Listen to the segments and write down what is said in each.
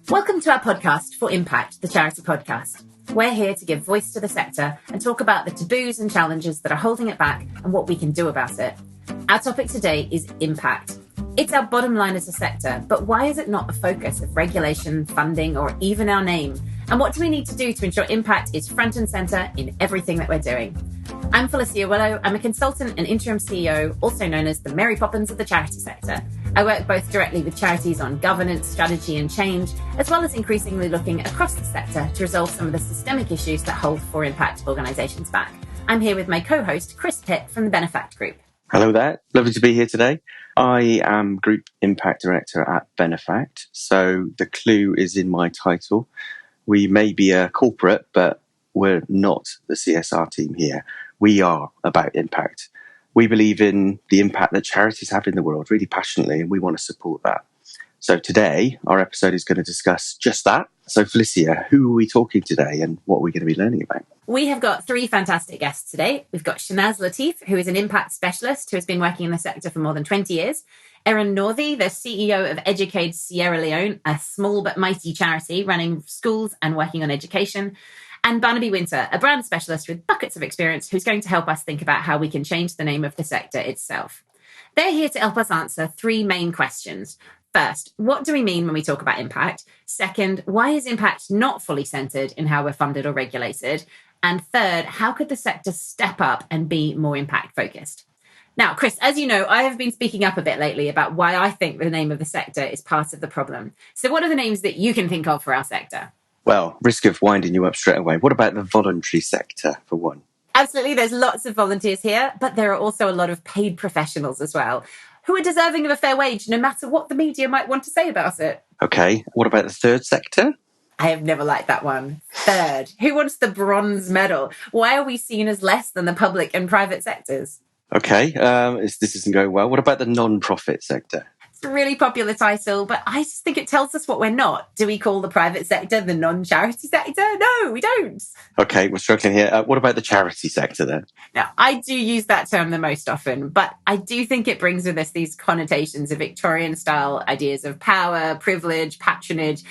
Welcome to our podcast For Impact, the charity podcast. We're here to give voice to the sector and talk about the taboos and challenges that are holding it back and what we can do about it. Our topic today is impact. It's our bottom line as a sector, but why is it not the focus of regulation, funding, or even our name? And what do we need to do to ensure impact is front and centre in everything that we're doing? I'm Felicia Willow. I'm a consultant and interim CEO, also known as the Mary Poppins of the charity sector. I work both directly with charities on governance, strategy and change, as well as increasingly looking across the sector to resolve some of the systemic issues that hold For Impact organisations back. I'm here with my co-host, Chris Pitt from the Benefact Group. Hello there. Lovely to be here today. I am Group Impact Director at Benefact, so the clue is in my title. We may be a corporate, but we're not the CSR team here. We are about impact. We believe in the impact that charities have in the world really passionately, and we want to support that. So today, our episode is going to discuss just that. So Felicia, who are we talking today and what are we going to be learning about? We have got three fantastic guests today. We've got Shanaz Latif, who is an impact specialist who has been working in the sector for more than 20 years. Erin Northey, the CEO of Educate Sierra Leone, a small but mighty charity running schools and working on education. And Barnaby Winter, a brand specialist with buckets of experience who's going to help us think about how we can change the name of the sector itself. They're here to help us answer three main questions. First, what do we mean when we talk about impact? Second, why is impact not fully centred in how we're funded or regulated? And third, how could the sector step up and be more impact focused? Now, Chris, as you know, I have been speaking up a bit lately about why I think the name of the sector is part of the problem. So what are the names that you can think of for our sector? Well, risk of winding you up straight away. What about the voluntary sector, for one? Absolutely. There's lots of volunteers here, but there are also a lot of paid professionals as well, who are deserving of a fair wage, no matter what the media might want to say about it. Okay. What about the third sector? I have never liked that one. Third, who wants the bronze medal? Why are we seen as less than the public and private sectors? Okay. This isn't going well. What about the non-profit sector? It's a really popular title, but I just think it tells us what we're not. Do we call the private sector the non-charity sector? No, we don't. Okay, we're struggling here. What about the charity sector then? Now, I do use that term the most often, but I do think it brings with us these connotations of Victorian-style ideas of power, privilege, patronage,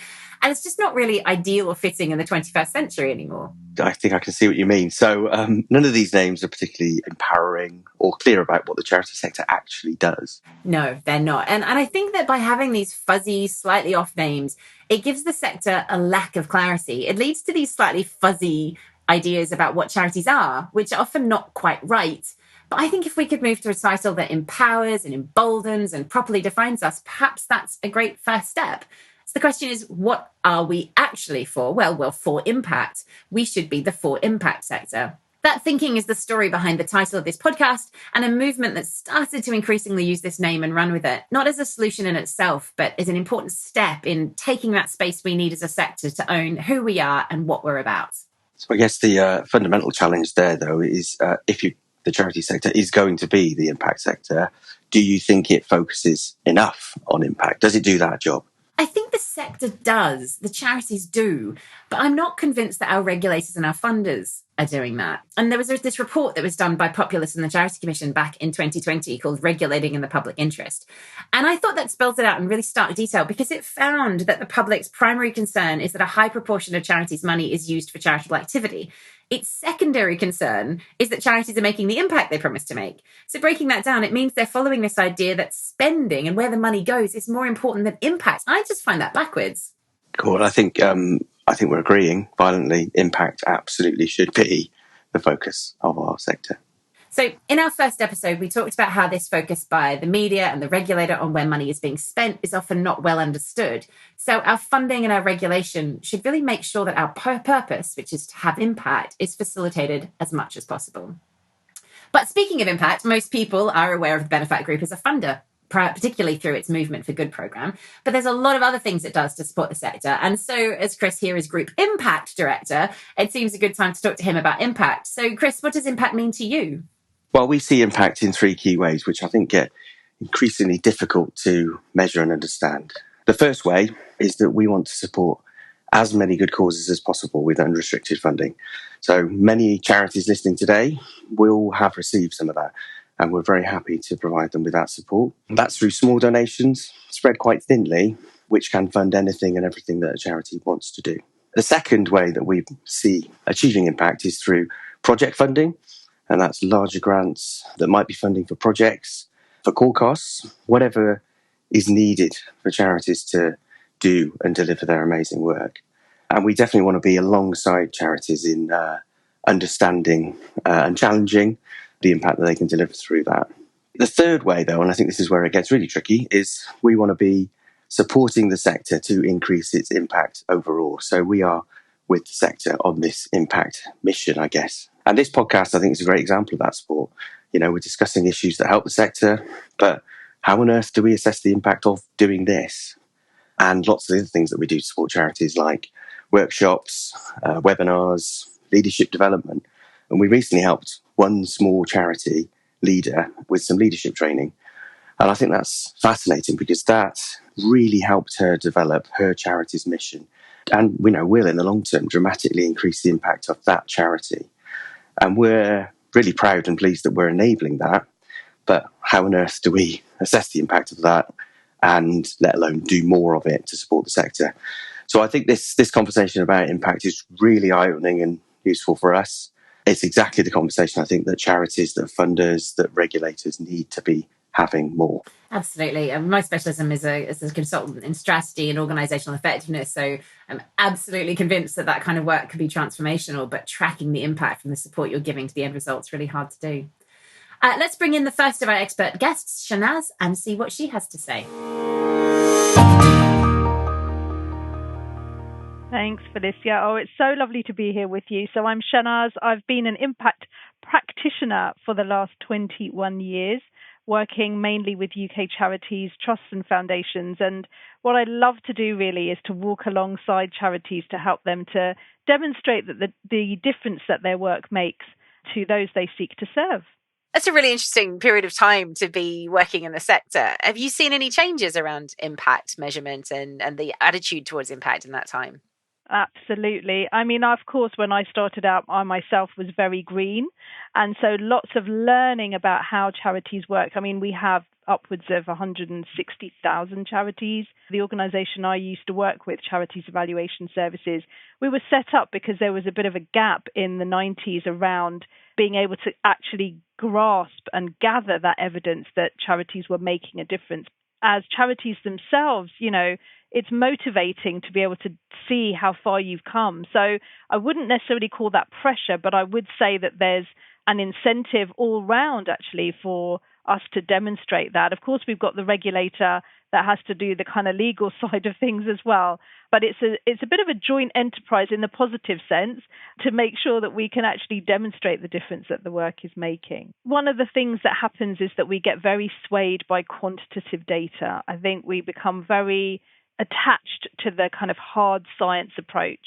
and it's just not really ideal or fitting in the 21st century anymore. I think I can see what you mean. So none of these names are particularly empowering or clear about what the charity sector actually does. No, they're not. And I think that by having these fuzzy, slightly off names, it gives the sector a lack of clarity. It leads to these slightly fuzzy ideas about what charities are, which are often not quite right. But I think if we could move to a title that empowers and emboldens and properly defines us, perhaps that's a great first step. So the question is, what are we actually for? Well, for impact. We should be the For Impact sector. That thinking is the story behind the title of this podcast and a movement that started to increasingly use this name and run with it, not as a solution in itself, but as an important step in taking that space we need as a sector to own who we are and what we're about. So I guess the fundamental challenge there, though, is the charity sector is going to be the impact sector, do you think it focuses enough on impact? Does it do that job? I think the sector does, the charities do, but I'm not convinced that our regulators and our funders are doing that. And there was this report that was done by Populous and the Charity Commission back in 2020 called Regulating in the Public Interest. And I thought that spells it out in really stark detail because it found that the public's primary concern is that a high proportion of charities' money is used for charitable activity. Its secondary concern is that charities are making the impact they promise to make. So breaking that down, it means they're following this idea that spending and where the money goes is more important than impact. I just find that backwards. Cool. I think we're agreeing violently. Impact absolutely should be the focus of our sector. So in our first episode, we talked about how this focus by the media and the regulator on where money is being spent is often not well understood. So our funding and our regulation should really make sure that our purpose, which is to have impact, is facilitated as much as possible. But speaking of impact, most people are aware of the Benefact Group as a funder, particularly through its Movement for Good programme. But there's a lot of other things it does to support the sector. And so as Chris here is Group Impact Director, it seems a good time to talk to him about impact. So Chris, what does impact mean to you? Well, we see impact in three key ways, which I think get increasingly difficult to measure and understand. The first way is that we want to support as many good causes as possible with unrestricted funding. So many charities listening today will have received some of that. and we're very happy to provide them with that support. That's through small donations, spread quite thinly, which can fund anything and everything that a charity wants to do. The second way that we see achieving impact is through project funding, and that's larger grants that might be funding for projects, for core costs, whatever is needed for charities to do and deliver their amazing work. And we definitely want to be alongside charities in understanding and challenging the impact that they can deliver through that. The third way, though, and I think this is where it gets really tricky, is we want to be supporting the sector to increase its impact overall. So we are with the sector on this impact mission, I guess. And this podcast, I think, is a great example of that support. You know, we're discussing issues that help the sector, but how on earth do we assess the impact of doing this? And lots of other things that we do to support charities, like workshops, webinars, leadership development. And we recently helped one small charity leader with some leadership training. And I think that's fascinating because that really helped her develop her charity's mission. And we know will, in the long term, dramatically increase the impact of that charity. And we're really proud and pleased that we're enabling that. But how on earth do we assess the impact of that and let alone do more of it to support the sector? So I think this conversation about impact is really eye-opening and useful for us. It's exactly the conversation I think that charities, that funders, that regulators need to be having more. Absolutely. My specialism is a consultant in strategy and organizational effectiveness. So I'm absolutely convinced that kind of work could be transformational, but tracking the impact from the support you're giving to the end result is really hard to do. Let's bring in the first of our expert guests, Shanaz, and see what she has to say. Thanks, Felicia. Oh, it's so lovely to be here with you. So I'm Shanaz. I've been an impact practitioner for the last 21 years, working mainly with UK charities, trusts and foundations. And what I love to do really is to walk alongside charities to help them to demonstrate that the difference that their work makes to those they seek to serve. That's a really interesting period of time to be working in the sector. Have you seen any changes around impact measurement and the attitude towards impact in that time? Absolutely. I mean, of course, when I started out, I myself was very green. And so lots of learning about how charities work. I mean, we have upwards of 160,000 charities. The organisation I used to work with, Charities Evaluation Services, we were set up because there was a bit of a gap in the 90s around being able to actually grasp and gather that evidence that charities were making a difference. As charities themselves, you know, it's motivating to be able to see how far you've come. So I wouldn't necessarily call that pressure, but I would say that there's an incentive all round actually for us to demonstrate that. Of course, we've got the regulator that has to do the kind of legal side of things as well. But it's a bit of a joint enterprise in the positive sense to make sure that we can actually demonstrate the difference that the work is making. One of the things that happens is that we get very swayed by quantitative data. I think we become very attached to the kind of hard science approach.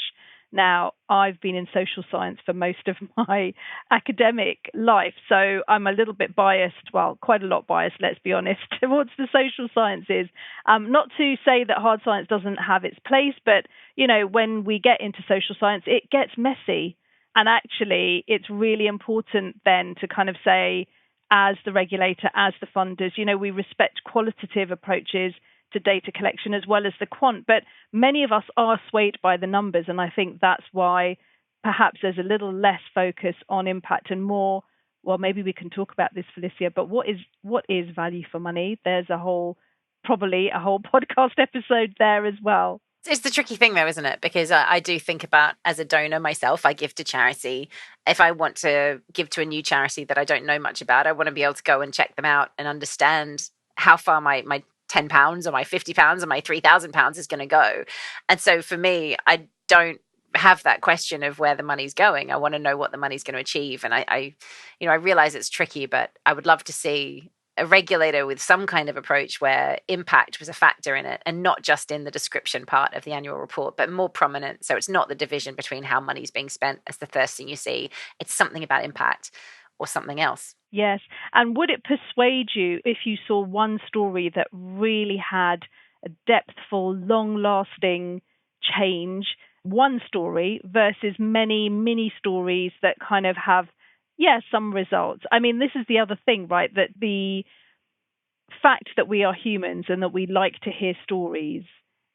Now, I've been in social science for most of my academic life, so I'm a little bit biased, well, quite a lot biased, let's be honest, towards the social sciences. Not to say that hard science doesn't have its place, but, you know, when we get into social science, it gets messy. And actually, it's really important then to kind of say, as the regulator, as the funders, you know, we respect qualitative approaches to data collection as well as the quant, but many of us are swayed by the numbers, and I think that's why perhaps there's a little less focus on impact and more, well, maybe we can talk about this, Felicia, but what is value for money? There's probably a whole podcast episode there as well. It's the tricky thing though, isn't it? Because I do think about, as a donor myself, I give to charity. If I want to give to a new charity that I don't know much about, I want to be able to go and check them out and understand how far my £10 or my £50 or my £3,000 is going to go. And so for me, I don't have that question of where the money's going. I want to know what the money's going to achieve. And I realize it's tricky, but I would love to see a regulator with some kind of approach where impact was a factor in it, and not just in the description part of the annual report, but more prominent. So it's not the division between how money's being spent as the first thing you see. It's something about impact or something else. Yes. And would it persuade you if you saw one story that really had a depthful, long-lasting change, one story versus many mini stories that kind of have Yeah, some results. I mean, this is the other thing, right? That the fact that we are humans and that we like to hear stories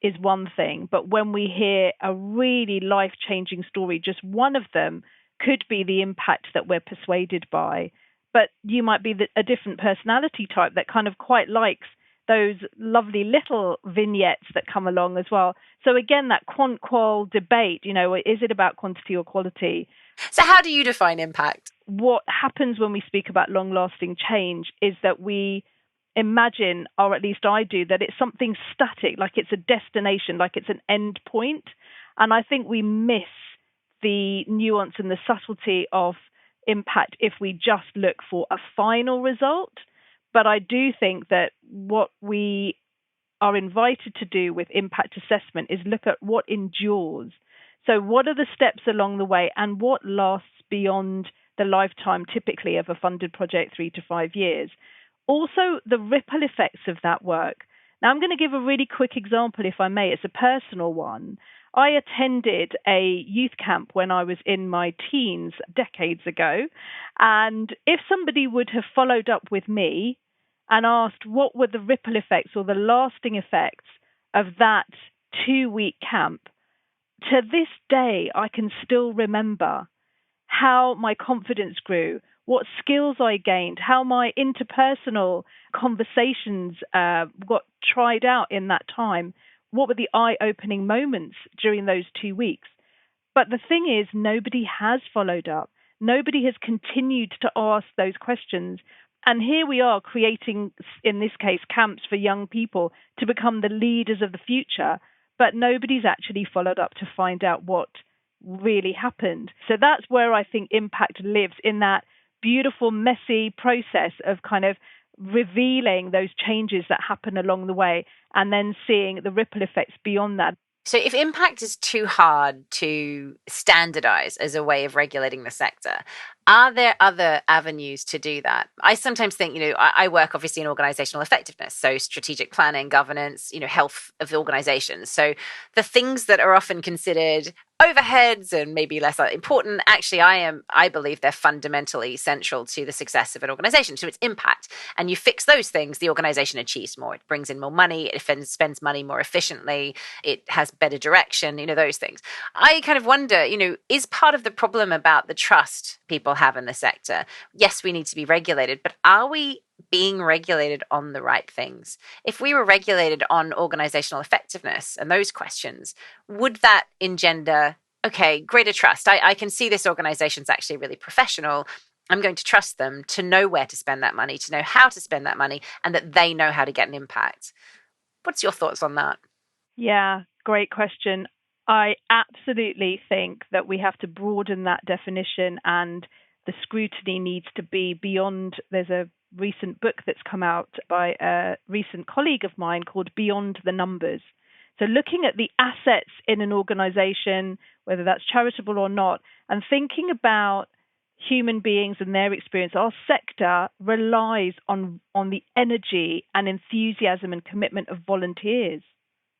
is one thing. But when we hear a really life changing story, just one of them could be the impact that we're persuaded by. But you might be a different personality type that kind of quite likes those lovely little vignettes that come along as well. So again, that quant-qual debate, is it about quantity or quality? So how do you define impact? What happens when we speak about long-lasting change is that we imagine, or at least I do, that it's something static, like it's a destination, like it's an end point. And I think we miss the nuance and the subtlety of impact if we just look for a final result. But I do think that what we are invited to do with impact assessment is look at what endures. So what are the steps along the way and what lasts beyond the lifetime typically of a funded project, 3 to 5 years? Also, the ripple effects of that work. Now, I'm going to give a really quick example, if I may. It's a personal one. I attended a youth camp when I was in my teens decades ago. And if somebody would have followed up with me and asked what were the ripple effects or the lasting effects of that 2-week camp, to this day, I can still remember how my confidence grew, what skills I gained, how my interpersonal conversations got tried out in that time, what were the eye-opening moments during those 2 weeks. But the thing is, nobody has followed up. Nobody has continued to ask those questions. And here we are creating, in this case, camps for young people to become the leaders of the future, but nobody's actually followed up to find out what really happened. So that's where I think impact lives, in that beautiful, messy process of kind of revealing those changes that happen along the way and then seeing the ripple effects beyond that. So if impact is too hard to standardize as a way of regulating the sector, are there other avenues to do that? I sometimes think, I work obviously in organizational effectiveness, so strategic planning, governance, health of organizations. So the things that are often considered overheads and maybe less important, actually, I believe they're fundamentally central to the success of an organization. So it's impact. And you fix those things, the organization achieves more. It brings in more money, it spends money more efficiently, it has better direction, those things. I kind of wonder, is part of the problem about the trust people have in the sector? Yes, we need to be regulated, but are we being regulated on the right things? If we were regulated on organizational effectiveness and those questions, would that engender, okay, greater trust? I can see this organization's actually really professional. I'm going to trust them to know where to spend that money, to know how to spend that money, and that they know how to get an impact. What's your thoughts on that? Yeah, great question. I absolutely think that we have to broaden that definition, and the scrutiny needs to be beyond. There's a recent book that's come out by a recent colleague of mine called Beyond the Numbers. So looking at the assets in an organization, whether that's charitable or not, and thinking about human beings and their experience. Our sector relies on the energy and enthusiasm and commitment of volunteers,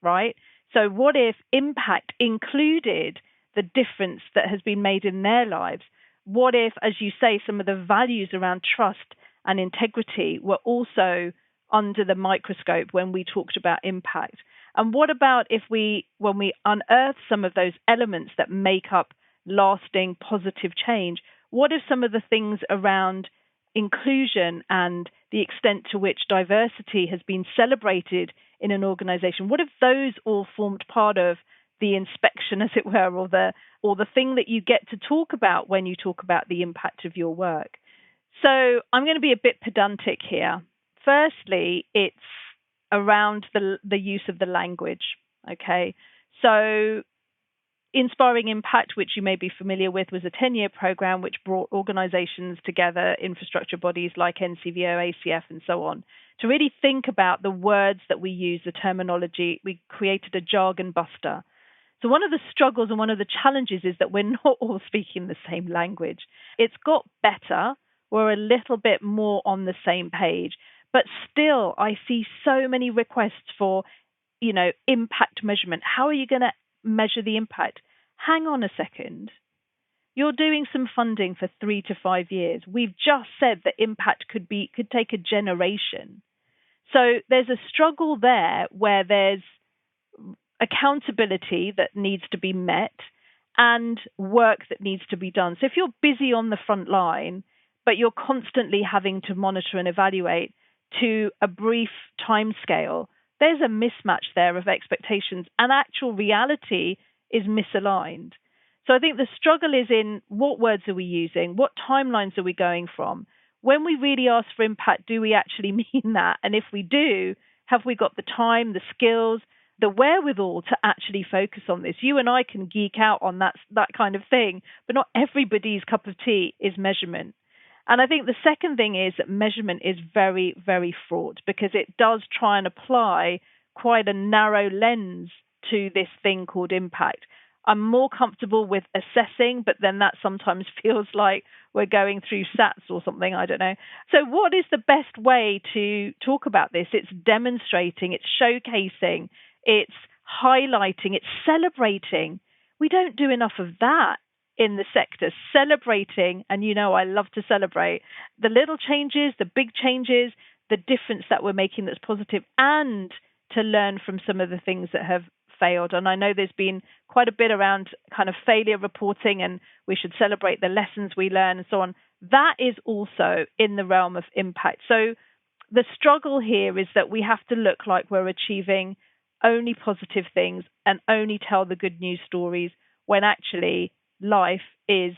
right? So what if impact included the difference that has been made in their lives? What if, as you say, some of the values around trust and integrity were also under the microscope when we talked about impact? And what about if when we unearth some of those elements that make up lasting positive change, what if some of the things around inclusion and the extent to which diversity has been celebrated in an organization, what if those all formed part of the inspection, as it were, or the thing that you get to talk about when you talk about the impact of your work? So I'm going to be a bit pedantic here. Firstly, it's around the use of the language. Okay, so Inspiring Impact, which you may be familiar with, was a 10-year program which brought organizations together, infrastructure bodies like NCVO, ACF, and so on, to really think about the words that we use, the terminology. We created a jargon buster. So one of the struggles and one of the challenges is that we're not all speaking the same language. It's got better. We're a little bit more on the same page. But still, I see so many requests for, impact measurement. How are you going to measure the impact? Hang on a second. you're doing some funding for 3 to 5 years. We've just said that impact could take a generation. So there's a struggle there where there's accountability that needs to be met and work that needs to be done. So if you're busy on the front line, but you're constantly having to monitor and evaluate to a brief timescale, there's a mismatch there of expectations, and actual reality is misaligned. So I think the struggle is in what words are we using? What timelines are we going from? When we really ask for impact, do we actually mean that? And if we do, have we got the time, the skills, the wherewithal to actually focus on this? You and I can geek out on that kind of thing, but not everybody's cup of tea is measurement. And I think the second thing is that measurement is very, very fraught because it does try and apply quite a narrow lens to this thing called impact. I'm more comfortable with assessing, but then that sometimes feels like we're going through SATs or something. I don't know. So what is the best way to talk about this? It's demonstrating, it's showcasing, it's highlighting, it's celebrating. We don't do enough of that in the sector, celebrating, and I love to celebrate the little changes, the big changes, the difference that we're making that's positive, and to learn from some of the things that have failed. And I know there's been quite a bit around kind of failure reporting, and we should celebrate the lessons we learn and so on. That is also in the realm of impact. So the struggle here is that we have to look like we're achieving only positive things and only tell the good news stories when actually life is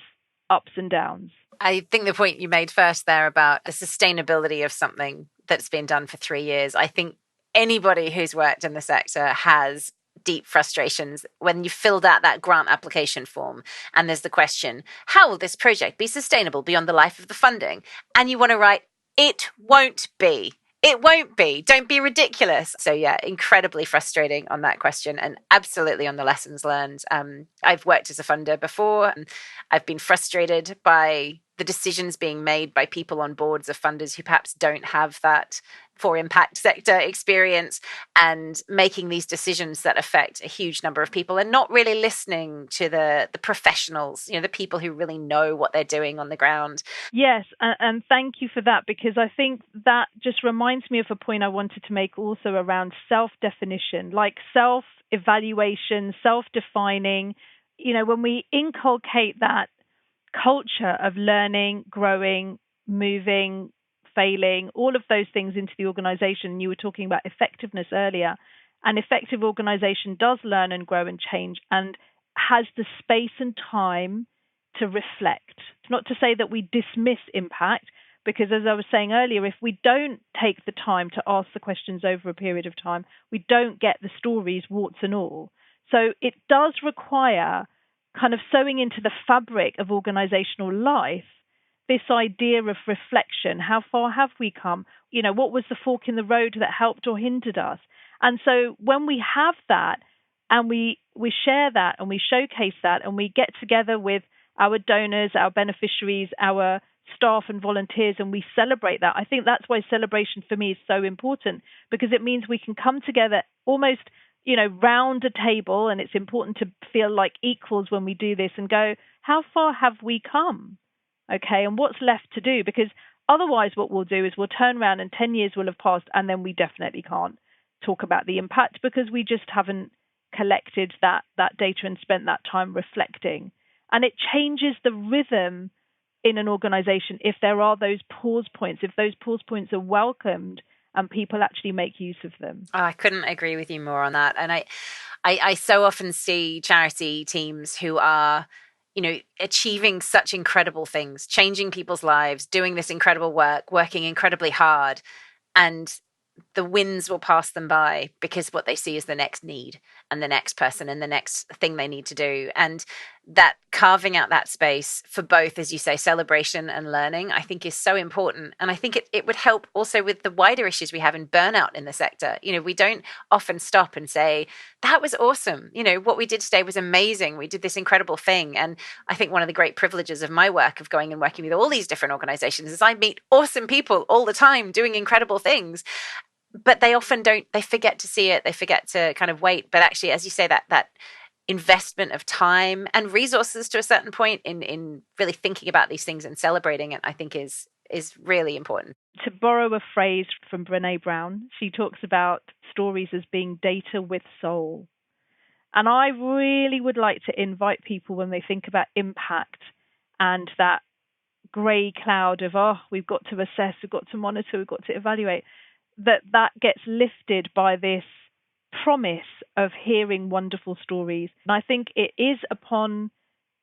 ups and downs. I think the point you made first there about the sustainability of something that's been done for 3 years, I think anybody who's worked in the sector has deep frustrations when you filled out that grant application form and there's the question, how will this project be sustainable beyond the life of the funding? And you want to write, it won't be. It won't be. Don't be ridiculous. So yeah, incredibly frustrating on that question, and absolutely on the lessons learned. I've worked as a funder before, and I've been frustrated by the decisions being made by people on boards of funders who perhaps don't have that for impact sector experience, and making these decisions that affect a huge number of people and not really listening to the professionals, the people who really know what they're doing on the ground. Yes, and thank you for that, because I think that just reminds me of a point I wanted to make also around self-definition, like self-evaluation, self-defining. When we inculcate that culture of learning, growing, moving, failing, all of those things into the organization. You were talking about effectiveness earlier. An effective organization does learn and grow and change and has the space and time to reflect. It's not to say that we dismiss impact, because as I was saying earlier, if we don't take the time to ask the questions over a period of time, we don't get the stories, warts and all. So it does require kind of sewing into the fabric of organizational life this idea of reflection. How far have we come? What was the fork in the road that helped or hindered us? And so when we have that and we share that and we showcase that and we get together with our donors, our beneficiaries, our staff and volunteers, and we celebrate that, I think that's why celebration for me is so important, because it means we can come together almost round a table, and it's important to feel like equals when we do this and go, how far have we come? Okay, and what's left to do? Because otherwise what we'll do is we'll turn around and 10 years will have passed, and then we definitely can't talk about the impact because we just haven't collected that data and spent that time reflecting. And it changes the rhythm in an organization if there are those pause points, if those pause points are welcomed and people actually make use of them. Oh, I couldn't agree with you more on that. And I so often see charity teams who are, achieving such incredible things, changing people's lives, doing this incredible work, working incredibly hard, and the wins will pass them by because what they see is the next need and the next person and the next thing they need to do. And that carving out that space for both, as you say, celebration and learning, I think is so important. And I think it would help also with the wider issues we have in burnout in the sector. We don't often stop and say, that was awesome. What we did today was amazing. We did this incredible thing. And I think one of the great privileges of my work of going and working with all these different organizations is I meet awesome people all the time doing incredible things. But they often don't, they forget to see it. They forget to kind of wait. But actually, as you say, that investment of time and resources to a certain point in really thinking about these things and celebrating it, I think is really important. To borrow a phrase from Brené Brown, she talks about stories as being data with soul. And I really would like to invite people, when they think about impact and that grey cloud of, we've got to assess, we've got to monitor, we've got to evaluate, that gets lifted by this promise of hearing wonderful stories. And I think it is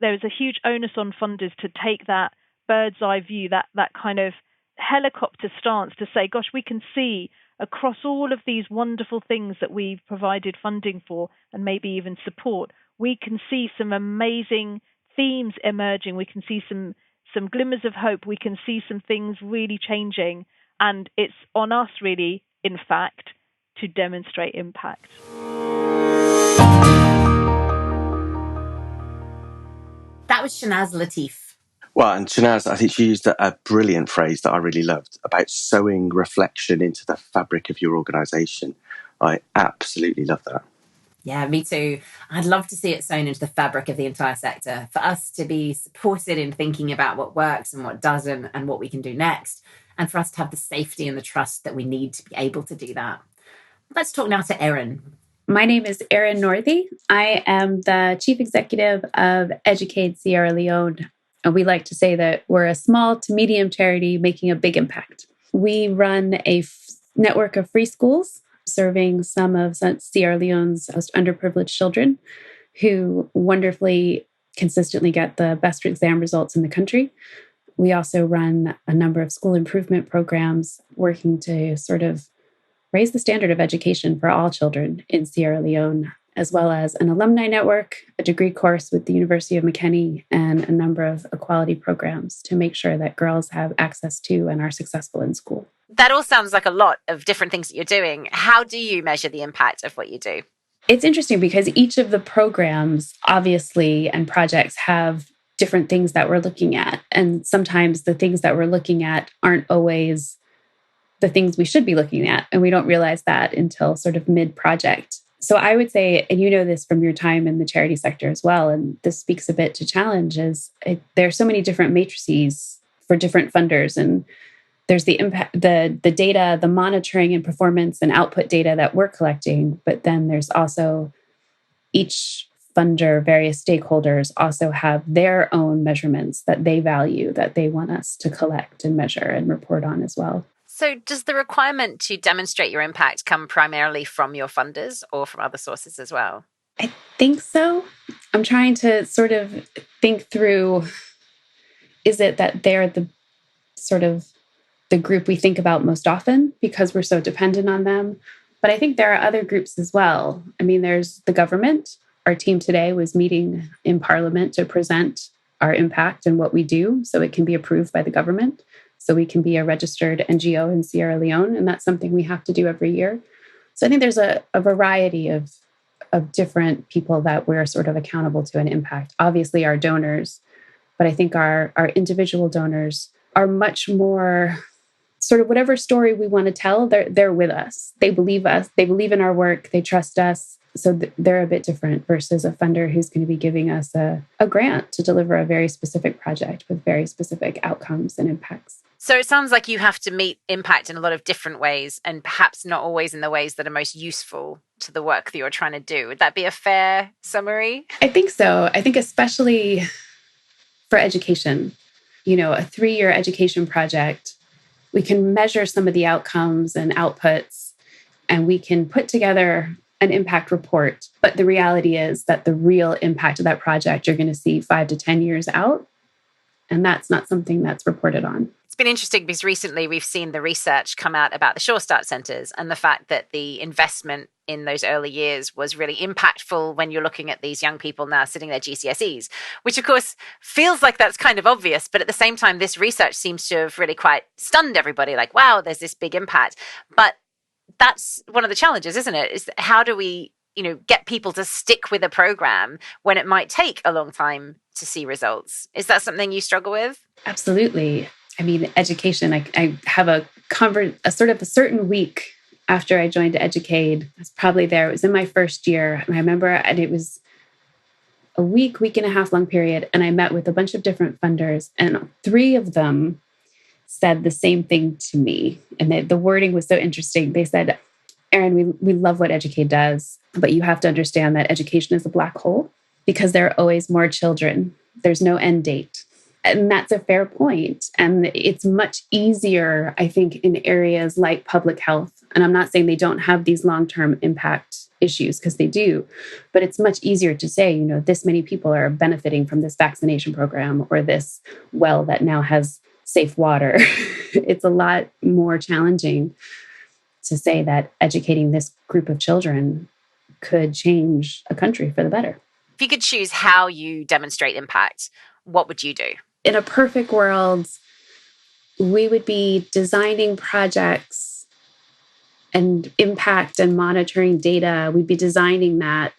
there is a huge onus on funders to take that bird's eye view, that kind of helicopter stance to say, gosh, we can see across all of these wonderful things that we've provided funding for and maybe even support, we can see some amazing themes emerging. We can see some glimmers of hope. We can see some things really changing. And it's on us, really, in fact, to demonstrate impact. That was Shanaz Latif. Well, and Shanaz, I think she used a brilliant phrase that I really loved about sewing reflection into the fabric of your organisation. I absolutely love that. Yeah, me too. I'd love to see it sewn into the fabric of the entire sector, for us to be supported in thinking about what works and what doesn't and what we can do next, and for us to have the safety and the trust that we need to be able to do that. Let's talk now to Erin. My name is Erin Northey. I am the Chief Executive of Educate Sierra Leone. And we like to say that we're a small to medium charity making a big impact. We run a network of free schools serving some of Sierra Leone's most underprivileged children who wonderfully consistently get the best exam results in the country. We also run a number of school improvement programs working to sort of raise the standard of education for all children in Sierra Leone, as well as an alumni network, a degree course with the University of McKinney, and a number of equality programs to make sure that girls have access to and are successful in school. That all sounds like a lot of different things that you're doing. How do you measure the impact of what you do? It's interesting because each of the programs, obviously, and projects have different things that we're looking at. And sometimes the things that we're looking at aren't always the things we should be looking at. And we don't realize that until sort of mid-project. So I would say, and you know this from your time in the charity sector as well, and this speaks a bit to challenges, there are so many different matrices for different funders. And there's the impact, the data, the monitoring and performance and output data that we're collecting. But then there's also each funder, various stakeholders also have their own measurements that they value, that they want us to collect and measure and report on as well. So does the requirement to demonstrate your impact come primarily from your funders or from other sources as well? I think so. I'm trying to sort of think through, is it that they're the sort of the group we think about most often because we're so dependent on them? But I think there are other groups as well. I mean, there's the government. Our team today was meeting in Parliament to present our impact and what we do so it can be approved by the government. So we can be a registered NGO in Sierra Leone, and that's something we have to do every year. So I think there's a variety of different people that we're sort of accountable to and impact. Obviously, our donors, but I think our individual donors are much more sort of whatever story we want to tell, they're with us. They believe us. They believe in our work. They trust us. So they're a bit different versus a funder who's going to be giving us a grant to deliver a very specific project with very specific outcomes and impacts. So it sounds like you have to meet impact in a lot of different ways and perhaps not always in the ways that are most useful to the work that you're trying to do. Would that be a fair summary? I think so. I think especially for education, a 3-year education project, we can measure some of the outcomes and outputs, and we can put together an impact report. But the reality is that the real impact of that project, you're going to see 5 to 10 years out. And that's not something that's reported on. It's been interesting because recently we've seen the research come out about the Sure Start centres and the fact that the investment in those early years was really impactful when you're looking at these young people now sitting their GCSEs, which of course feels like that's kind of obvious. But at the same time, this research seems to have really quite stunned everybody, like, wow, there's this big impact. But that's one of the challenges, isn't it? Is how do we, get people to stick with a program when it might take a long time to see results? Is that something you struggle with? Absolutely. I mean, education, I have a sort of a certain week after I joined Educade. I was probably there. It was in my first year. And I remember, and it was a week and a half long period. And I met with a bunch of different funders, and 3 of them said the same thing to me. And the wording was so interesting. They said, Erin, we love what Educate does, but you have to understand that education is a black hole because there are always more children. There's no end date. And that's a fair point. And it's much easier, I think, in areas like public health. And I'm not saying they don't have these long-term impact issues, because they do, but it's much easier to say, this many people are benefiting from this vaccination program or this well that now has safe water. It's a lot more challenging to say that educating this group of children could change a country for the better. If you could choose how you demonstrate impact, what would you do? In a perfect world, we would be designing projects and impact and monitoring data. We'd be designing that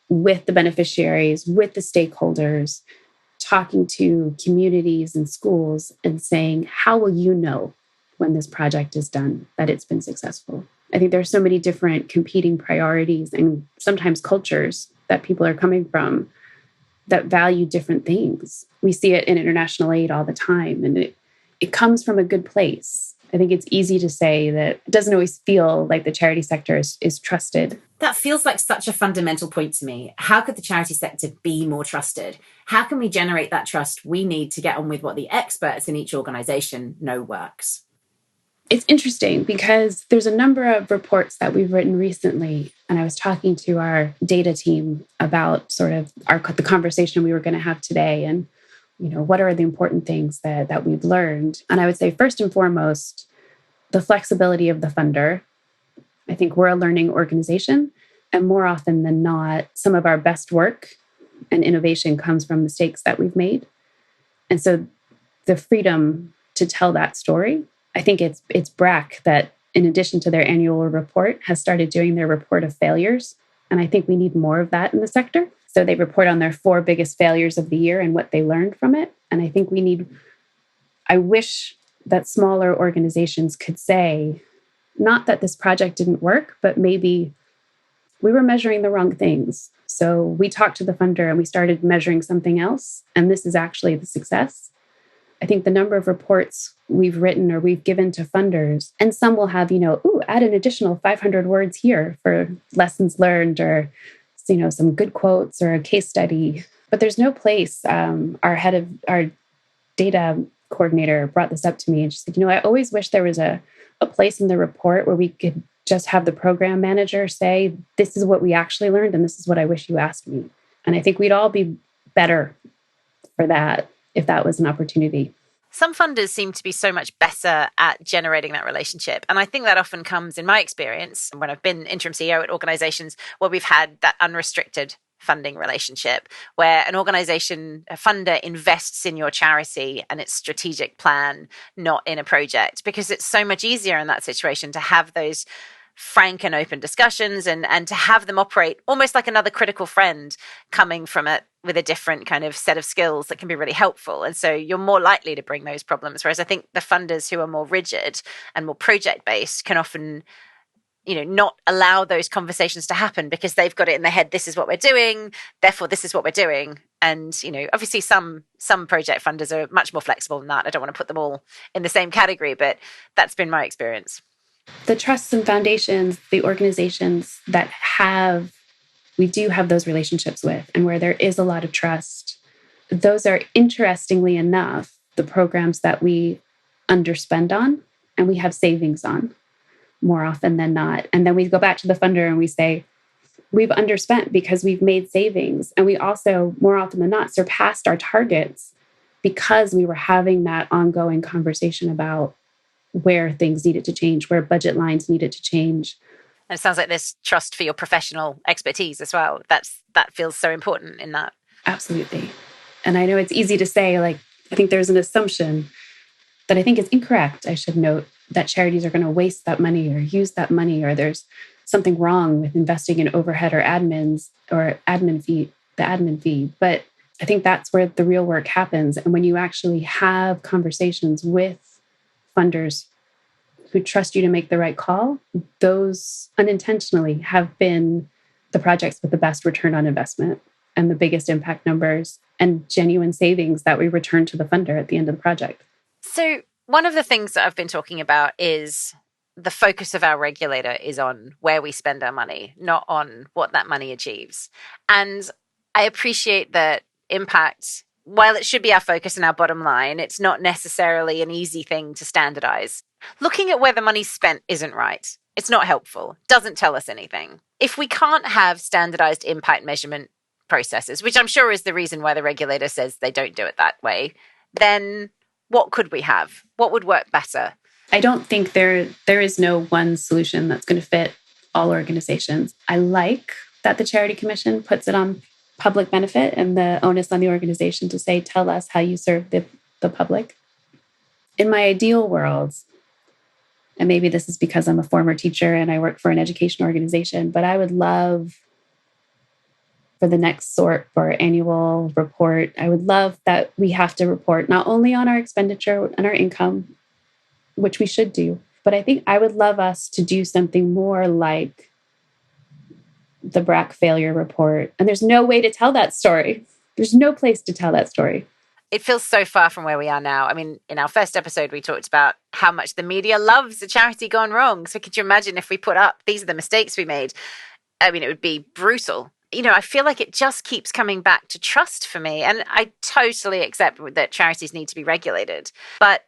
with the beneficiaries, with the stakeholders, talking to communities and schools and saying, how will you know when this project is done that it's been successful? I think there are so many different competing priorities and sometimes cultures that people are coming from that value different things. We see it in international aid all the time, and it comes from a good place. I think it's easy to say that it doesn't always feel like the charity sector is trusted. That feels like such a fundamental point to me. How could the charity sector be more trusted? How can we generate that trust we need to get on with what the experts in each organization know works? It's interesting because there's a number of reports that we've written recently, and I was talking to our data team about sort of the conversation we were going to have today, and what are the important things that we've learned. And I would say first and foremost, the flexibility of the funder. I think we're a learning organization, and more often than not, some of our best work and innovation comes from mistakes that we've made. And so the freedom to tell that story, I think it's BRAC that, in addition to their annual report, has started doing their report of failures. And I think we need more of that in the sector. So they report on their 4 biggest failures of the year and what they learned from it. And I think I wish that smaller organizations could say, not that this project didn't work, but maybe we were measuring the wrong things. So we talked to the funder and we started measuring something else. And this is actually the success. I think the number of reports we've written or we've given to funders, and some will have, add an additional 500 words here for lessons learned or, some good quotes or a case study. But there's no place. Our data coordinator brought this up to me, and she said, I always wish there was a place in the report where we could just have the program manager say, this is what we actually learned, and this is what I wish you asked me. And I think we'd all be better for that if that was an opportunity. Some funders seem to be so much better at generating that relationship. And I think that often comes, in my experience, when I've been interim CEO at organizations where we've had that unrestricted funding relationship, where an organization, a funder, invests in your charity and its strategic plan, not in a project, because it's so much easier in that situation to have those frank and open discussions and to have them operate almost like another critical friend coming from it with a different kind of set of skills that can be really helpful. And so you're more likely to bring those problems. Whereas I think the funders who are more rigid and more project-based can often, not allow those conversations to happen because they've got it in their head, this is what we're doing, therefore this is what we're doing. And, obviously some project funders are much more flexible than that. I don't want to put them all in the same category, but that's been my experience. The trusts and foundations, the organizations that we do have those relationships with, and where there is a lot of trust, those are, interestingly enough, the programs that we underspend on and we have savings on more often than not. And then we go back to the funder and we say, we've underspent because we've made savings. And we also, more often than not, surpassed our targets because we were having that ongoing conversation about where things needed to change, where budget lines needed to change. And it sounds like there's trust for your professional expertise as well. That feels so important in that. Absolutely. And I know it's easy to say, I think there's an assumption that I think is incorrect. I should note that charities are going to waste that money or use that money, or there's something wrong with investing in overhead or admins or the admin fee. But I think that's where the real work happens. And when you actually have conversations with funders who trust you to make the right call, those unintentionally have been the projects with the best return on investment. and the biggest impact numbers and genuine savings that we return to the funder at the end of the project. So one of the things that I've been talking about is the focus of our regulator is on where we spend our money, not on what that money achieves. And I appreciate that impact, while it should be our focus and our bottom line, it's not necessarily an easy thing to standardize. Looking at where the money's spent isn't right. It's not helpful. Doesn't tell us anything. If we can't have standardized impact measurement processes, which I'm sure is the reason why the regulator says they don't do it that way, then what could we have? What would work better? I don't think there is no one solution that's going to fit all organizations. I like that the Charity Commission puts it on public benefit and the onus on the organization to say, tell us how you serve the public. In my ideal world, and maybe this is because I'm a former teacher and I work for an education organization, but I would love for the next sort for annual report, I would love that we have to report not only on our expenditure and our income, which we should do, but I think I would love us to do something more like the BRAC failure report. And there's no way to tell that story. There's no place to tell that story. It feels so far from where we are now. I mean, in our first episode, we talked about how much the media loves a charity gone wrong. So could you imagine if we put up, these are the mistakes we made? I mean, it would be brutal. You know, I feel like it just keeps coming back to trust for me. And I totally accept that charities need to be regulated. But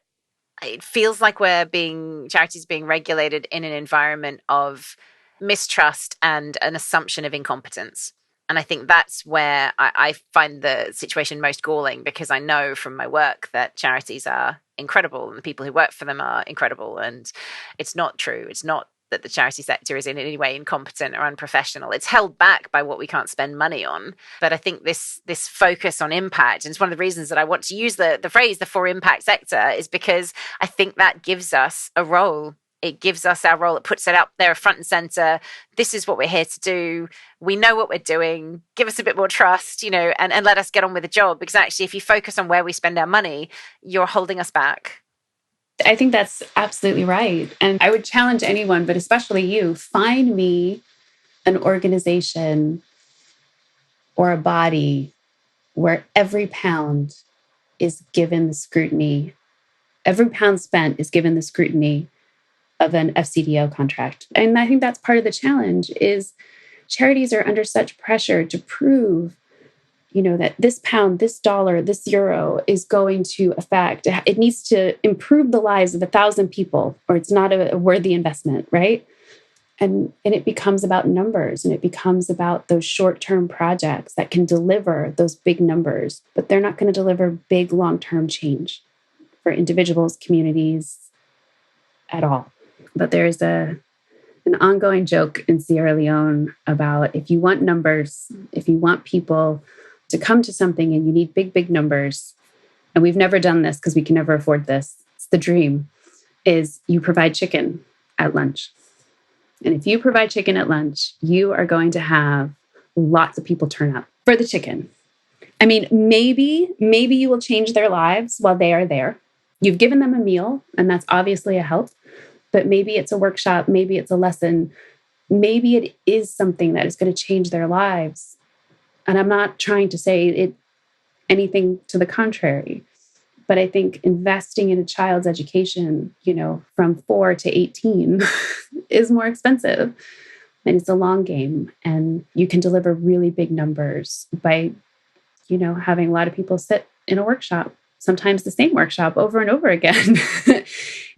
it feels like charities being regulated in an environment of mistrust and an assumption of incompetence. And I think that's where I find the situation most galling, because I know from my work that charities are incredible and the people who work for them are incredible. And it's not true. It's not that the charity sector is in any way incompetent or unprofessional. It's held back by what we can't spend money on. But I think this focus on impact, and it's one of the reasons that I want to use the phrase the for impact sector, is because I think that gives us a role. It gives us our role. It puts it out there front and center. This is what we're here to do. We know what we're doing. Give us a bit more trust, and let us get on with the job. Because actually, if you focus on where we spend our money, you're holding us back. I think that's absolutely right. And I would challenge anyone, but especially you, find me an organization or a body where every pound is given the scrutiny, every pound spent is given the scrutiny of an FCDO contract. And I think that's part of the challenge is charities are under such pressure to prove that this pound, this dollar, this euro is going to affect, it needs to improve the lives of 1,000 people, or it's not a worthy investment, right? And it becomes about numbers, and it becomes about those short-term projects that can deliver those big numbers, but they're not going to deliver big long-term change for individuals, communities, at all. But there's an ongoing joke in Sierra Leone about if you want numbers, if you want people to come to something and you need big, big numbers, and we've never done this because we can never afford this, it's the dream, is you provide chicken at lunch. And if you provide chicken at lunch, you are going to have lots of people turn up for the chicken. I mean, maybe you will change their lives while they are there. You've given them a meal, and that's obviously a help, but maybe it's a workshop, maybe it's a lesson, maybe it is something that is going to change their lives. And I'm not trying to say anything to the contrary, but I think investing in a child's education, from 4 to 18 is more expensive, and it's a long game. And you can deliver really big numbers by, having a lot of people sit in a workshop, sometimes the same workshop over and over again.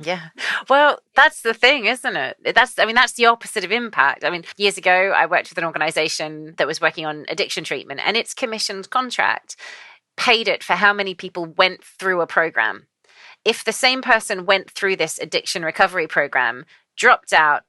Yeah. Well, that's the thing, isn't it? That's the opposite of impact. I mean, years ago, I worked with an organization that was working on addiction treatment, and its commissioned contract paid it for how many people went through a program. If the same person went through this addiction recovery program, dropped out,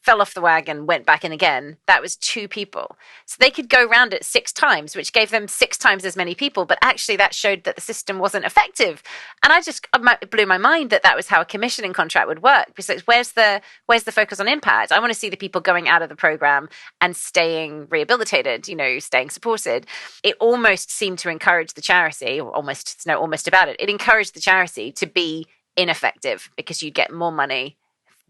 fell off the wagon, went back in again, that was 2 people. So they could go round it 6 times, which gave them 6 times as many people. But actually that showed that the system wasn't effective. And it blew my mind that was how a commissioning contract would work. Because where's the focus on impact? I want to see the people going out of the program and staying rehabilitated, staying supported. It almost seemed to encourage the charity, almost about it. It encouraged the charity to be ineffective because you'd get more money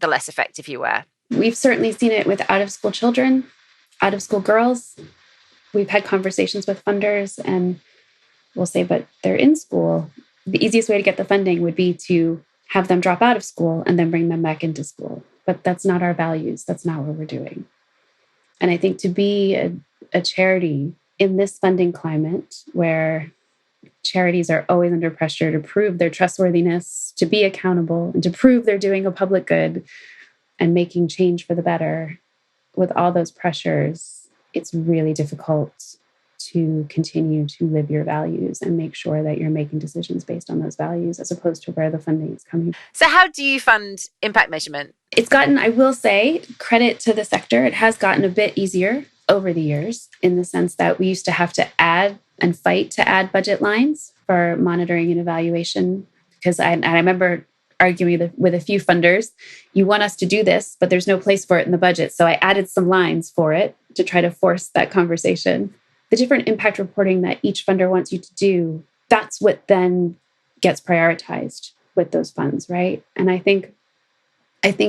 the less effective you were. We've certainly seen it with out-of-school children, out-of-school girls. we've had conversations with funders and we'll say, but they're in school. The easiest way to get the funding would be to have them drop out of school and then bring them back into school. But that's not our values. That's not what we're doing. And I think to be a charity in this funding climate where charities are always under pressure to prove their trustworthiness, to be accountable, and to prove they're doing a public good and making change for the better, with all those pressures, it's really difficult to continue to live your values and make sure that you're making decisions based on those values as opposed to where the funding is coming from. So how do you fund impact measurement? It's gotten, I will say, credit to the sector. It has gotten a bit easier over the years in the sense that we used to have to add and fight to add budget lines for monitoring and evaluation. Because I remember arguing with a few funders, you want us to do this, but there's no place for it in the budget. So I added some lines for it to try to force that conversation. The different impact reporting that each funder wants you to do, that's what then gets prioritized with those funds, right? And I think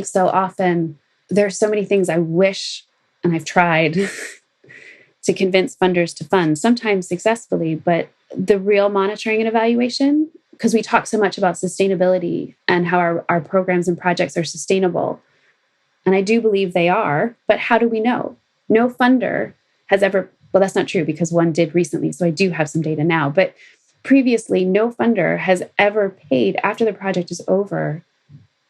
so often there's so many things I wish, and I've tried to convince funders to fund, sometimes successfully, but the real monitoring and evaluation, because we talk so much about sustainability and how our programs and projects are sustainable. And I do believe they are, but how do we know? No funder has ever, well, that's not true because one did recently, so I do have some data now, but previously, no funder has ever paid after the project is over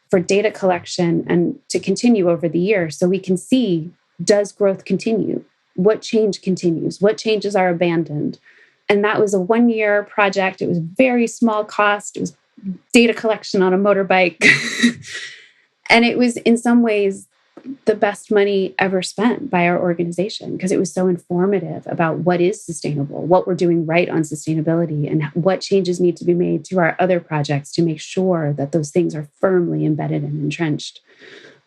for data collection and to continue over the year so we can see, does growth continue? What change continues? What changes are abandoned? And that was a 1-year project. It was very small cost. It was data collection on a motorbike. And it was in some ways the best money ever spent by our organization because it was so informative about what is sustainable, what we're doing right on sustainability, and what changes need to be made to our other projects to make sure that those things are firmly embedded and entrenched.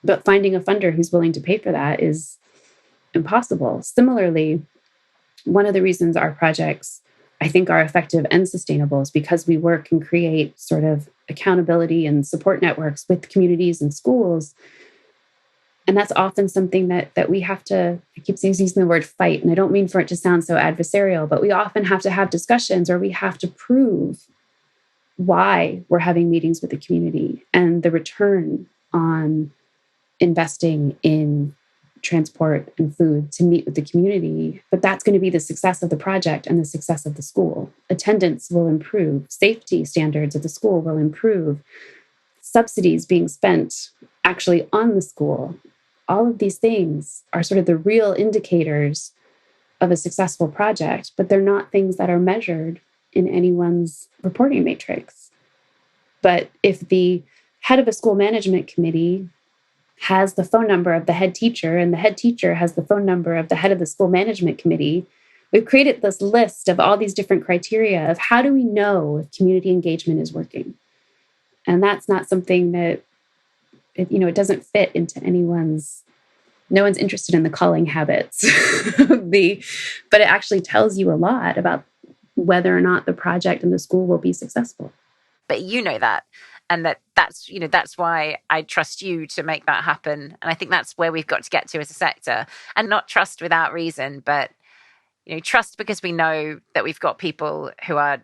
But finding a funder who's willing to pay for that is impossible. Similarly, one of the reasons our projects, I think, are effective and sustainable is because we work and create sort of accountability and support networks with communities and schools. And that's often something that we have to, I keep using the word fight, and I don't mean for it to sound so adversarial, but we often have to have discussions or we have to prove why we're having meetings with the community and the return on investing in transport and food to meet with the community. But that's going to be the success of the project and the success of the school. Attendance will improve. Safety standards of the school will improve. Subsidies being spent actually on the school. All of these things are sort of the real indicators of a successful project, but they're not things that are measured in anyone's reporting matrix. But if the head of a school management committee has the phone number of the head teacher and the head teacher has the phone number of the head of the school management committee, we've created this list of all these different criteria of how do we know if community engagement is working? And that's not something that it doesn't fit into no one's interested in the calling habits, but it actually tells you a lot about whether or not the project and the school will be successful. But you know that, and that's why I trust you to make that happen. And I think that's where we've got to get to as a sector, and not trust without reason, but trust because we know that we've got people who are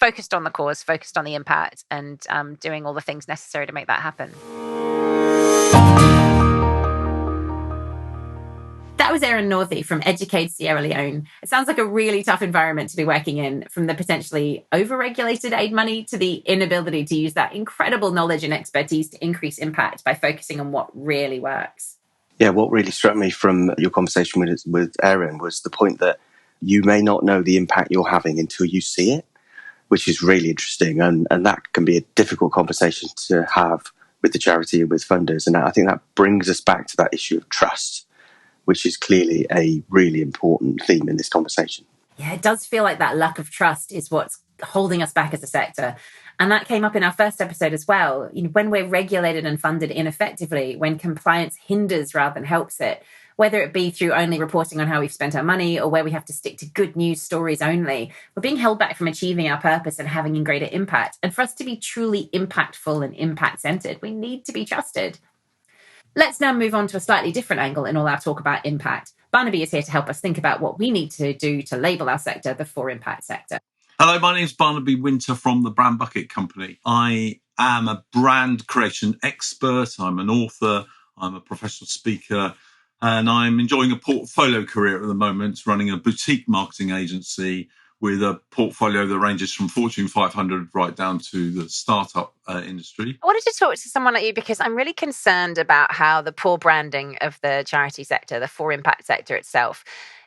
focused on the cause, focused on the impact, and doing all the things necessary to make that happen. That was Erin Northey from Educate Sierra Leone. It sounds like a really tough environment to be working in, from the potentially over-regulated aid money to the inability to use that incredible knowledge and expertise to increase impact by focusing on what really works. Yeah, what really struck me from your conversation with Erin was the point that you may not know the impact you're having until you see it, which is really interesting. And that can be a difficult conversation to have with the charity and with funders. And I think that brings us back to that issue of trust, which is clearly a really important theme in this conversation. Yeah, it does feel like that lack of trust is what's holding us back as a sector. And that came up in our first episode as well. When we're regulated and funded ineffectively, when compliance hinders rather than helps it, whether it be through only reporting on how we've spent our money or where we have to stick to good news stories only, we're being held back from achieving our purpose and having a greater impact. And for us to be truly impactful and impact-centered, we need to be trusted. Let's now move on to a slightly different angle in all our talk about impact. Barnaby is here to help us think about what we need to do to label our sector the for impact sector. Hello, my name's Barnaby Winter from the Brand Bucket Company. I am a brand creation expert. I'm an author. I'm a professional speaker. And I'm enjoying a portfolio career at the moment, running a boutique marketing agency with a portfolio that ranges from Fortune 500 right down to the startup industry. I wanted to talk to someone like you because I'm really concerned about how the poor branding of the charity sector, the for impact sector itself,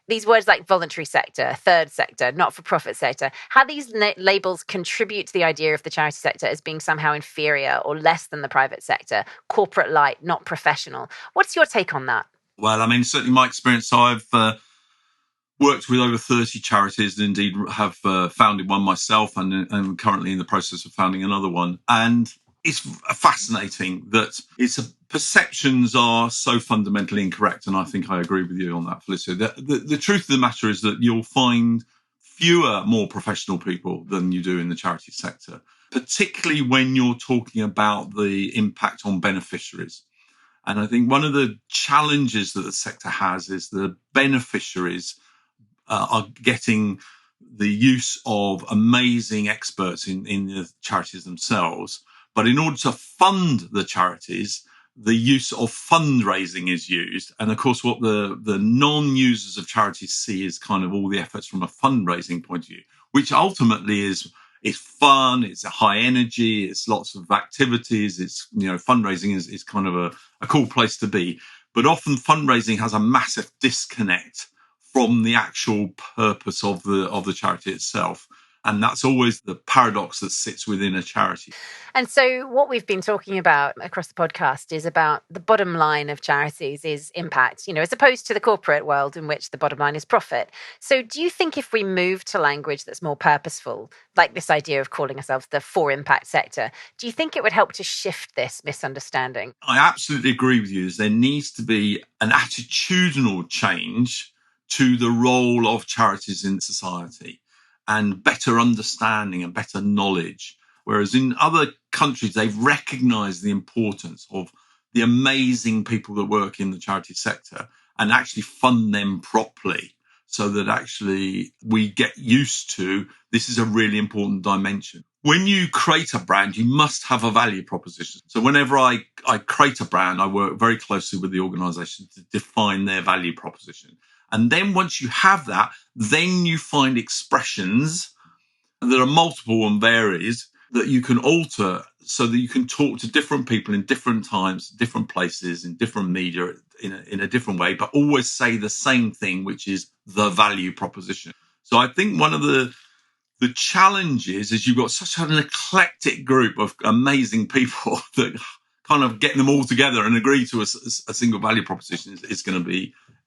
these words like voluntary sector, third sector, not-for-profit sector, how these labels contribute to the idea of the charity sector as being somehow inferior or less than the private sector, corporate light, not professional. What's your take on that? Well, I mean, certainly my experience, I've worked with over 30 charities and indeed have founded one myself and I'm currently in the process of founding another one. And it's fascinating that perceptions are so fundamentally incorrect. And I think I agree with you on that, Felicia. The truth of the matter is that you'll find fewer more professional people than you do in the charity sector, particularly when you're talking about the impact on beneficiaries. And I think one of the challenges that the sector has is the beneficiaries are getting the use of amazing experts in the charities themselves. But in order to fund the charities, the use of fundraising is used. And of course, what the non-users of charities see is kind of all the efforts from a fundraising point of view, which ultimately is fun, it's a high energy, it's lots of activities, it's, fundraising is kind of a cool place to be. But often fundraising has a massive disconnect from the actual purpose of the charity itself. And that's always the paradox that sits within a charity. And so what we've been talking about across the podcast is about the bottom line of charities is impact, as opposed to the corporate world in which the bottom line is profit. So do you think if we move to language that's more purposeful, like this idea of calling ourselves the for impact sector, do you think it would help to shift this misunderstanding? I absolutely agree with you. There needs to be an attitudinal change to the role of charities in society and better understanding and better knowledge. Whereas in other countries, they've recognized the importance of the amazing people that work in the charity sector and actually fund them properly so that actually we get used to this is a really important dimension. When you create a brand, you must have a value proposition. So whenever I create a brand, I work very closely with the organization to define their value proposition. And then once you have that, then you find expressions that are multiple and varied that you can alter so that you can talk to different people in different times, different places, in different media in a different way, but always say the same thing, which is the value proposition. So I think one of the challenges is you've got such an eclectic group of amazing people that kind of getting them all together and agree to a single value proposition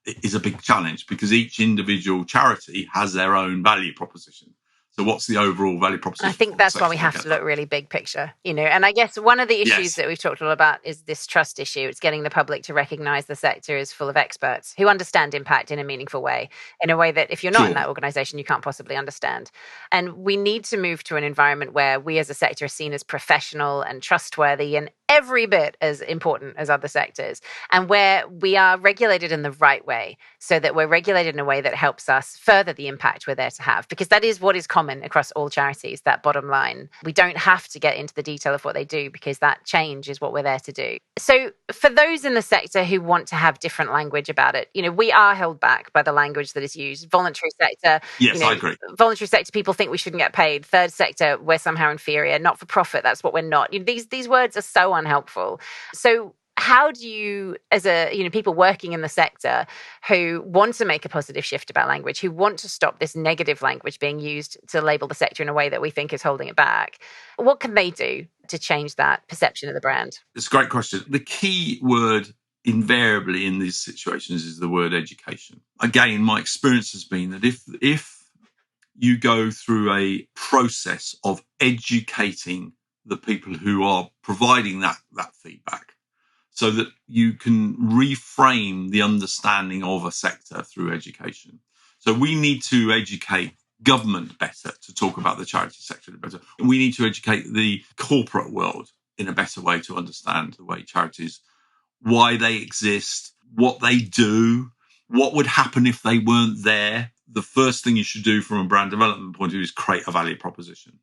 is a big challenge because each individual charity has their own value proposition. So what's the overall value proposition? I think that's why we have to look really big picture, and I guess one of the issues that we've talked all about is this trust issue. It's getting the public to recognize the sector is full of experts who understand impact in a meaningful way, in a way that if you're not in that organization, you can't possibly understand. And we need to move to an environment where we as a sector are seen as professional and trustworthy and every bit as important as other sectors, and where we are regulated in the right way so that we're regulated in a way that helps us further the impact we're there to have, because that is what is common across all charities, that bottom line. We don't have to get into the detail of what they do because that change is what we're there to do. So for those in the sector who want to have different language about it, we are held back by the language that is used. Voluntary sector. Yes, I agree. Voluntary sector, people think we shouldn't get paid. Third sector, we're somehow inferior. Not for profit, that's what we're not. These words are so unhelpful. So how do you, as people working in the sector who want to make a positive shift about language, who want to stop this negative language being used to label the sector in a way that we think is holding it back, what can they do to change that perception of the brand? It's a great question. The key word invariably in these situations is the word education. Again, my experience has been that if you go through a process of educating the people who are providing that feedback so that you can reframe the understanding of a sector through education. So we need to educate government better to talk about the charity sector better. We need to educate the corporate world in a better way to understand the way charities why they exist, what they do, what would happen if they weren't there. The first thing you should do from a brand development point of view is create a value proposition.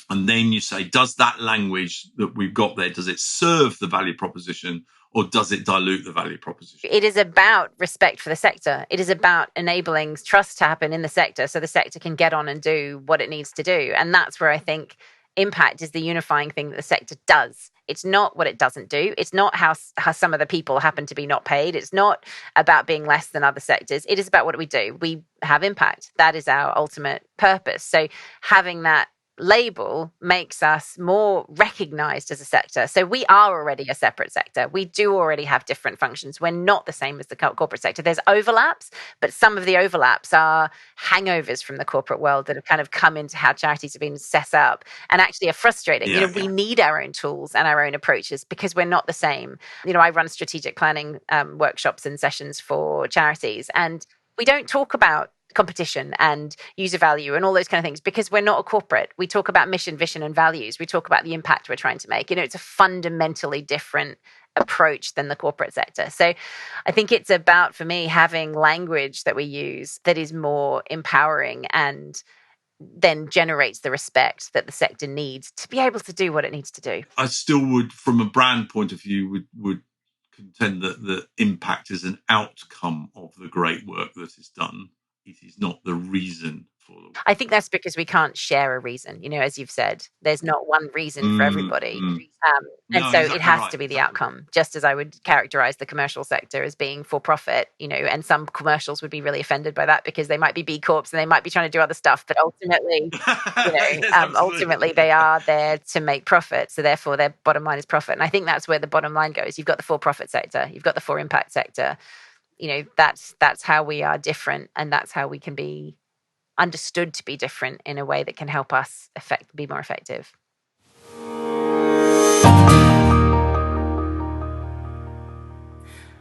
And then you say, does that language that we've got there, does it serve the value proposition or does it dilute the value proposition? It is about respect for the sector. It is about enabling trust to happen in the sector so the sector can get on and do what it needs to do. And that's where I think impact is the unifying thing that the sector does. It's not what it doesn't do. It's not how some of the people happen to be not paid. It's not about being less than other sectors. It is about what we do. We have impact. That is our ultimate purpose. So having that label makes us more recognized as a sector. So we are already a separate sector. We do already have different functions. We're not the same as the corporate sector. There's overlaps, but some of the overlaps are hangovers from the corporate world that have kind of come into how charities have been set up and actually are frustrating. We need our own tools and our own approaches because we're not the same. I run strategic planning workshops and sessions for charities, and we don't talk about competition and user value and all those kind of things because we're not a corporate. We talk about mission, vision, and values. We talk about the impact we're trying to make. It's a fundamentally different approach than the corporate sector. So I think it's about, for me, having language that we use that is more empowering and then generates the respect that the sector needs to be able to do what it needs to do. I still would, from a brand point of view, would contend that the impact is an outcome of the great work that is done. It is not the reason for the work. I think that's because we can't share a reason. As you've said, there's not one reason for everybody. It has to be the outcome, just as I would characterize the commercial sector as being for profit, and some commercials would be really offended by that because they might be B Corps and they might be trying to do other stuff. But ultimately, ultimately they are there to make profit. So therefore their bottom line is profit. And I think that's where the bottom line goes. You've got the for profit sector, you've got the for impact sector. That's how we are different, and that's how we can be understood to be different in a way that can help us be more effective.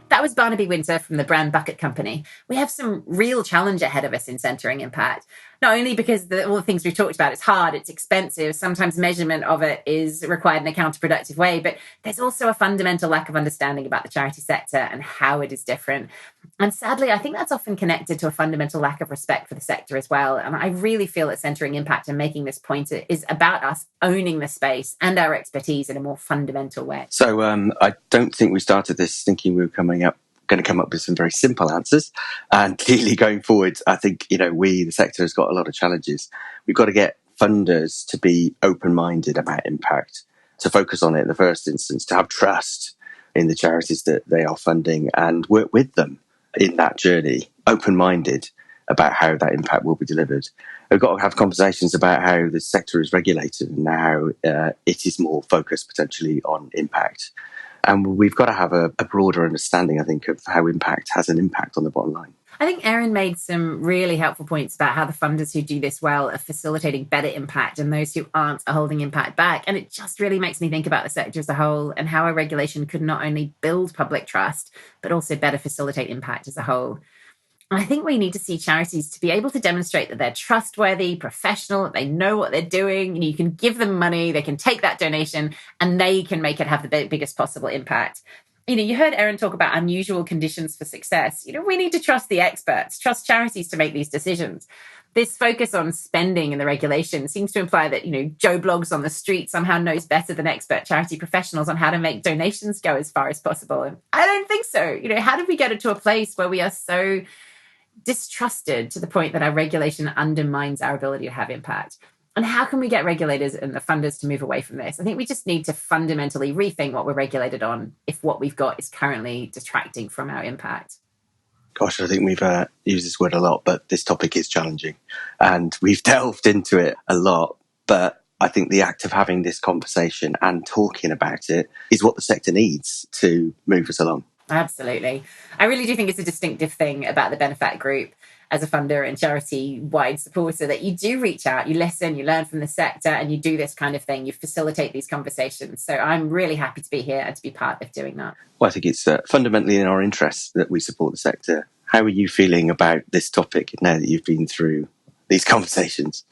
That was Barnaby Windsor from the Brand Bucket Company. We have some real challenge ahead of us in centering impact, not only because all the things we've talked about, it's hard, it's expensive, sometimes measurement of it is required in a counterproductive way, but there's also a fundamental lack of understanding about the charity sector and how it is different. And sadly, I think that's often connected to a fundamental lack of respect for the sector as well. And I really feel that centering impact and making this point is about us owning the space and our expertise in a more fundamental way. So I don't think we started this thinking we were going to come up with some very simple answers. And clearly going forward, I think, the sector has got a lot of challenges. We've got to get funders to be open-minded about impact, to focus on it in the first instance, to have trust in the charities that they are funding and work with them in that journey, open-minded about how that impact will be delivered. We've got to have conversations about how the sector is regulated and how it is more focused potentially on impact. And we've got to have a broader understanding, I think, of how impact has an impact on the bottom line. I think Erin made some really helpful points about how the funders who do this well are facilitating better impact and those who aren't are holding impact back. And it just really makes me think about the sector as a whole and how a regulation could not only build public trust, but also better facilitate impact as a whole. And I think we need to see charities to be able to demonstrate that they're trustworthy, professional, that they know what they're doing. You can give them money, they can take that donation, and they can make it have the biggest possible impact. You heard Erin talk about unusual conditions for success. We need to trust the experts, trust charities to make these decisions. This focus on spending in the regulation seems to imply that, Joe Blogs on the street somehow knows better than expert charity professionals on how to make donations go as far as possible. And I don't think so. How did we get it to a place where we are so distrusted to the point that our regulation undermines our ability to have impact? And how can we get regulators and the funders to move away from this? I think we just need to fundamentally rethink what we're regulated on if what we've got is currently detracting from our impact. Gosh, I think we've used this word a lot, but this topic is challenging and we've delved into it a lot. But I think the act of having this conversation and talking about it is what the sector needs to move us along. Absolutely. I really do think it's a distinctive thing about the Benefact Group as a funder and charity-wide supporter that you do reach out, you listen, you learn from the sector, and you do this kind of thing. You facilitate these conversations. So I'm really happy to be here and to be part of doing that. Well, I think it's fundamentally in our interests that we support the sector. How are you feeling about this topic now that you've been through these conversations?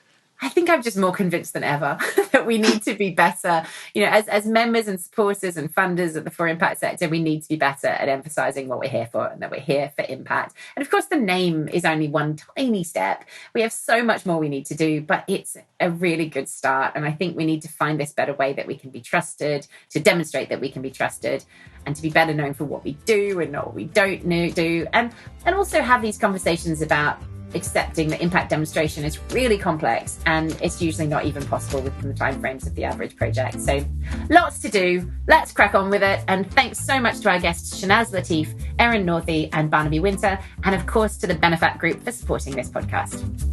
I think I'm just more convinced than ever that we need to be better. As members and supporters and funders of the For Impact sector, we need to be better at emphasizing what we're here for and that we're here for impact. And of course, the name is only one tiny step. We have so much more we need to do, but it's a really good start. And I think we need to find this better way that we can be trusted, to demonstrate that we can be trusted, and to be better known for what we do and not what we don't do. And also have these conversations about accepting that impact demonstration is really complex and it's usually not even possible within the timeframes of the average project. So lots to do. Let's crack on with it. And thanks so much to our guests, Shanaz Latif, Erin Northey, and Barnaby Winter, and of course to the Benefact Group for supporting this podcast.